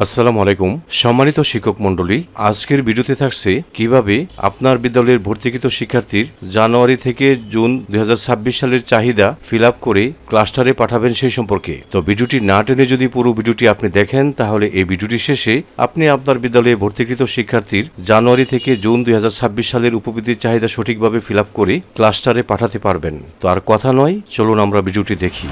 আসসালামু আলাইকুম সম্মানিত শিক্ষক মণ্ডলী, আজকের ভিডিওতে থাকছে কিভাবে আপনার বিদ্যালয়ের ভর্তিকৃত শিক্ষার্থীর জানুয়ারি থেকে জুন 2026 সালের চাহিদা ফিল আপ করে ক্লাস্টারে পাঠাবেন সেই সম্পর্কে। তো ভিডিওটি না টেনে যদি পুরো ভিডিওটি আপনি দেখেন তাহলে এই ভিডিওটি শেষে আপনি আপনার বিদ্যালয়ে ভর্তিকৃত শিক্ষার্থীর জানুয়ারি থেকে জুন 2026 সালের উপবৃত্তির চাহিদা সঠিকভাবে ফিল আপ করে ক্লাস্টারে পাঠাতে পারবেন। তো আর কথা নয়, চলুন আমরা ভিডিওটি দেখি।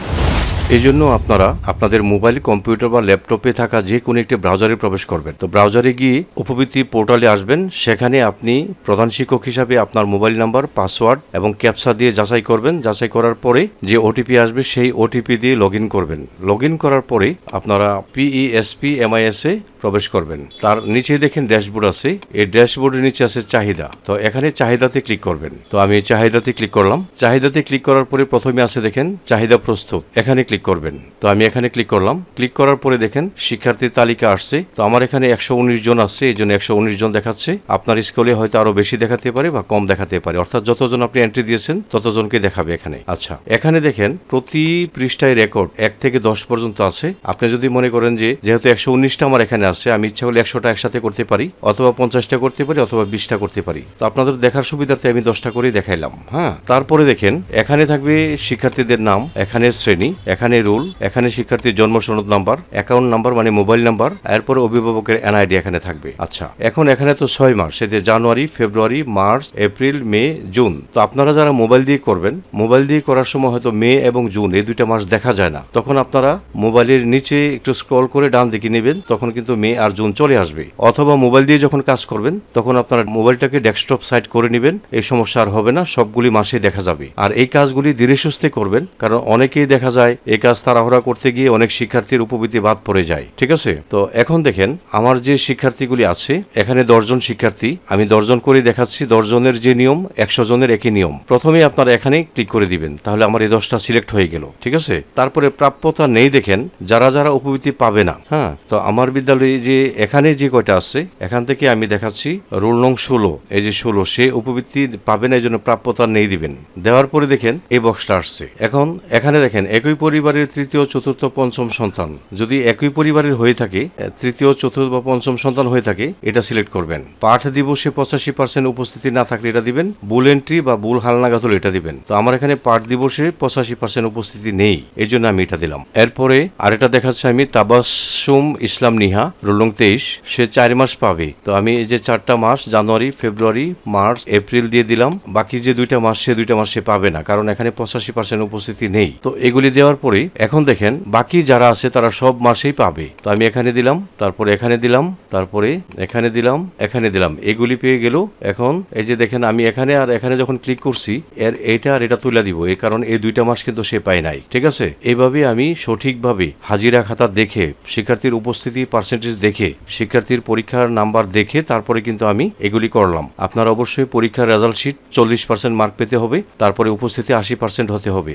এই জন্য আপনারা আপনাদের মোবাইল, কম্পিউটার বা ল্যাপটপে থাকা যে কোনো একটি ব্রাউজারে প্রবেশ করবেন। তো ব্রাউজারে গিয়ে উপবৃত্তি পোর্টালে আসবেন। সেখানে আপনি প্রধান শিক্ষক হিসাবে আপনার মোবাইল নাম্বার, পাসওয়ার্ড এবং ক্যাপচা দিয়ে যাচাই করবেন। যাচাই করার পরে যে ওটিপি আসবে সেই ওটিপি দিয়ে লগ ইন করবেন। লগ ইন করার পরে আপনারা PESPMIS এ প্রবেশ করবেন। তার নিচে দেখেন ড্যাশবোর্ড আছে, এই ড্যাশবোর্ডের নিচে আছে চাহিদা। তো এখানে চাহিদাতে ক্লিক করবেন। তো আমি চাহিদাতে ক্লিক করলাম। চাহিদাতে ক্লিক করার পরে প্রথমে আছে দেখেন চাহিদা প্রস্তুত, এখানে ক্লিক করবেন। তো আমি এখানে ক্লিক করলাম। ক্লিক করার পরে দেখেন শিক্ষার্থীর তালিকা আসছে। তো আমার এখানে 119 জন আছে, এই জন্য 119 জন দেখাচ্ছে। আপনার স্কুলে হয়তো আরো বেশি দেখাতে পারে বা কম দেখাতে পারে, অর্থাৎ যতজন আপনি এন্ট্রি দিয়েছেন ততজনকে দেখাবে এখানে। আচ্ছা, এখানে দেখেন প্রতি পৃষ্ঠায় রেকর্ড 1 থেকে 10 পর্যন্ত আছে। আপনি যদি মনে করেন যে যেহেতু 119টা আমার এখানে আছে, আমি ইচ্ছা হলে 100টা একসাথে করতে পারি, অথবা 50টা করতে পারি, অথবা 20টা করতে পারি। তো আপনাদের দেখার সুবিধার্থে আমি 10টা করেই দেখাইলাম। হ্যাঁ, তারপরে দেখেন এখানে থাকবে শিক্ষার্থীদের নাম, এখানে শ্রেণী, এখানে রোল, এখানে শিক্ষার্থীর জন্ম সনদ নাম্বার, অ্যাকাউন্ট নাম্বার মানে মোবাইল নাম্বার, এরপরে অভিভাবকের NID এখানে থাকবে। আচ্ছা, এখন এখানে তো 6 মাস, সেটা জানুয়ারি, ফেব্রুয়ারি, মার্চ, এপ্রিল, মে, জুন। তো আপনারা যারা মোবাইল দিয়ে করবেন, মোবাইল দিয়ে করার সময় হয়তো মে এবং জুন এই 2টা মাস দেখা যায় না, তখন আপনারা মোবাইলের নিচে একটু স্ক্রল করে ডান দিকে নেবেন, তখন কিন্তু মে আর জুন চলে আসবে। অথবা মোবাইল দিয়ে যখন কাজ করবেন তখন আপনারা মোবাইলটাকে ডেস্কটপ সাইড করে নেবেন, এই সমস্যা আর হবে না, সবগুলি মাসে দেখা যাবে। আর এই কাজগুলি ধীরে সুস্থে করবেন, কারণ অনেকেই দেখা যায় এই কাজ তাড়াহুড়া করতে গিয়ে অনেক শিক্ষার্থীর উপবৃত্তি বাদ পড়ে যায়। ঠিক আছে, তো এখন দেখেন আমার যে শিক্ষার্থীগুলি আছে, এখানে 10 জন শিক্ষার্থী, আমি 10 জন করে দেখাচ্ছি। 10 জনের যে নিয়ম 100 জনের একই নিয়ম। প্রথমে আপনারা এখানে ক্লিক করে দিবেন, তাহলে আমার এই 10টা সিলেক্ট হয়ে গেল। ঠিক আছে, তারপরে প্রাপ্যতা নেই দেখেন যারা যারা উপবৃত্তি পাবে না। হ্যাঁ, তো আমার বিদ্যালয়ে যে এখানে যে কয়টা আছে, এখান থেকে আমি দেখাচ্ছি রোল নং 16, এই যে 16, সে উপবৃত্তি পাবে না, এই জন্য প্রাপ্যতা নেই দিবেন। দেওয়ার পরে দেখেন এই বক্সটা আসছে। এখন এখানে দেখেন একই পরিবারের তৃতীয়, চতুর্থ, পঞ্চম সন্তান, যদি একই পরিবারের হয়ে থাকে, তৃতীয়, চতুর্থ বা পঞ্চম সন্তান হয়ে থাকে, এটা সিলেক্ট করবেন। পাঠ দিবসে 85% উপস্থিতি না থাকলে এটা দিবেন। ভুল এন্ট্রি বা ভুল হালনাগাদ হলে এটা দিবেন। তো আমার এখানে পাঠ দিবসে 85% উপস্থিতি নেই, এই জন্য আমি এটা দিলাম। এরপরে আরেকটা দেখাচ্ছে আমি তাবাসসুম ইসলাম নিহা, রোল নং 23, সে 4 মাস পাবে। তো আমি এই যে 4টা মাস জানুয়ারি, ফেব্রুয়ারি, মার্চ, এপ্রিল দিয়ে দিলাম। বাকি যে 2টা মাস, সে 2টা মাস সে পাবে না, কারণ এখানে 85% উপস্থিতি নেই। তো এগুলি দেওয়ার পরে এখন দেখেন বাকি যারা আছে তারা সব মাসেই পাবে। তো আমি এখানে দিলাম, তারপরে এখানে দিলাম, তারপরে এখানে দিলাম, এখানে দিলাম, এগুলি পেয়ে গেল। এখন এই যে দেখেন আমি এখানে আর এখানে যখন ক্লিক করছি, এটা আর এটা তুলে দিব, এই কারণ এই 2টা মাস কিন্তু সে পায় নাই। ঠিক আছে, এইভাবে আমি সঠিকভাবে হাজিরা খাতা দেখে, শিক্ষার্থীর উপস্থিতি পার্সেন্টেজ দেখে, শিক্ষার্থীর পরীক্ষার নাম্বার দেখে তারপরে কিন্তু আমি এগুলি করলাম। আপনার অবশ্যই পরীক্ষার রেজাল্ট শিট 40% মার্ক পেতে হবে, তারপরে উপস্থিতি 80% হতে হবে।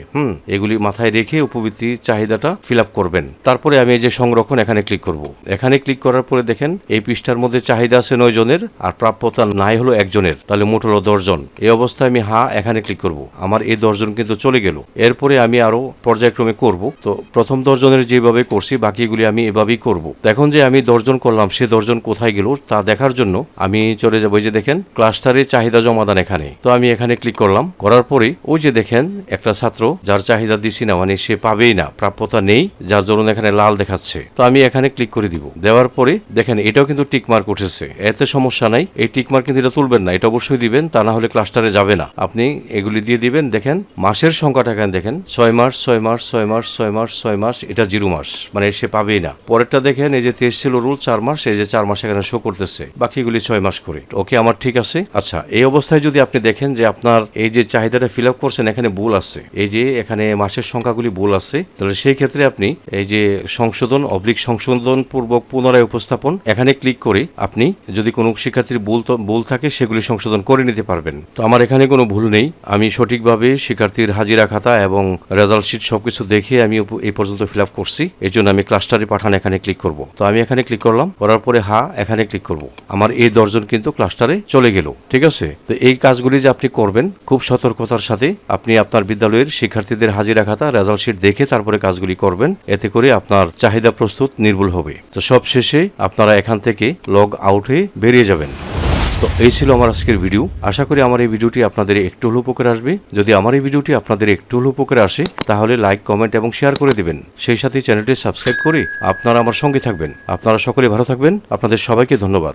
এগুলি মাথায় রেখে উপবৃত্তি চাহিদাটা ফিল আপ করবেন। তারপরে আমি এই যে সংরক্ষণ, এখানে ক্লিক করব। এখানে ক্লিক করার পরে দেখেন এই পৃষ্ঠার মধ্যে চাহিদা আছে 9 জনের, আর প্রাপ্যতা নাই হলো 1 জনের, তাহলে মোট হলো 10 জন। এই অবস্থায় আমি এখানে ক্লিক করব। আমার এই 10 জন কিন্তু চলে গেল। এরপরে আমি আরো পর্যায়ক্রমে করব। তো প্রথম 10 জনের যেভাবে করছি বাকিগুলি আমি এভাবেই করব। এখন যে আমি 10 জন করলাম, সে 10 জন কোথায় গেল তা দেখার জন্য আমি চলে যাবো, যে দেখেন ক্লাস্টারে চাহিদা জমাদান এখানে। তো আমি এখানে ক্লিক করলাম। করার পরে ওই যে দেখেন একটা ছাত্র যার চাহিদা দিছি না, মানে সে পাবেই না, প্রাপ্যতা নেই, যার জন্য এখানে লাল দেখাচ্ছে। তো আমি এখানে ক্লিক করে দিব। দেওয়ার পরে দেখেন এটাও কিন্তু টিক মার্ক উঠেছে, এতে সমস্যা নাই। এই টিক মার্ক কিন্তু এটা তুলবেন না, এটা অবশ্যই দিবেন, তা না হলে ক্লাস্টারে যাবে না। আপনি এগুলি দিয়ে দিবেন। দেখেন মাসের সংখ্যাটা এখানে দেখেন 6 মাস, 6 মাস, 6 মাস, 6 মাস, 6 মাস, এটা 0 মাস, মানে সে পাবেই না। পরেরটা দেখেন এই যে 23 ছিল রুল 4 মাস, এই যে 4 মাস এখানে শো করতেছে, বাকিগুলি 6 মাস করে। ওকে, আমার ঠিক আছে। আচ্ছা, এই অবস্থায় যদি আপনি দেখেন যে আপনার এই যে চাহিদাটা ফিল আপ করছেন এখানে ভুল আছে, এই যে এখানে মাসের সংখ্যাগুলি ভুল আছে, তাহলে সেই ক্ষেত্রে আপনি এই যে সংশোধন পূর্বক পুনরায় উপস্থাপন, এখানে ক্লিক করে আপনি যদি কোনো শিক্ষার্থীর ভুল থাকে সেগুলি সংশোধন করে নিতে পারবেন। তো আমার এখানে কোনো ভুল নেই, আমি সঠিকভাবে শিক্ষার্থীর হাজিরা খাতা এবং রেজাল্ট শিট সবকিছু দেখে আমি এই পর্যন্ত ফিল আপ করছি। এই জন্য আমি ক্লাস্টারে পাঠান এখানে ক্লিক করব। তো আমি এখানে ক্লিক করলাম, করার পরে এখানে ক্লিক করব। আমার এই 10 জন কিন্তু ক্লাস্টারে চলে গেল। ঠিক আছে, তো এই কাজগুলি যে আপনি করবেন খুব সতর্কতার সাথে, আপনি আপনার বিদ্যালয়ের শিক্ষার্থীদের হাজিরা খাতা, রেজাল্ট শিট দেখে তারপরে কাজগুলি করবেন, এতে করে আপনার চাহিদা প্রস্তুত নির্ভুল হবে। তো সব শেষে আপনারা এখান থেকে লগ আউট হয়ে বেরিয়ে যাবেন। তো এই ছিল আমার আজকের ভিডিও। আশা করি আমার এই ভিডিওটি আপনাদের একটু হলেও উপকারে আসবে। যদি আমার এই ভিডিওটি আপনাদের একটু হলেও উপকারে আসে তাহলে লাইক, কমেন্ট এবং শেয়ার করে দিবেন। সেই সাথে চ্যানেলটি সাবস্ক্রাইব করে আপনারা আমার সঙ্গে থাকবেন। আপনারা সকলে ভালো থাকবেন। আপনাদের সবাইকে ধন্যবাদ।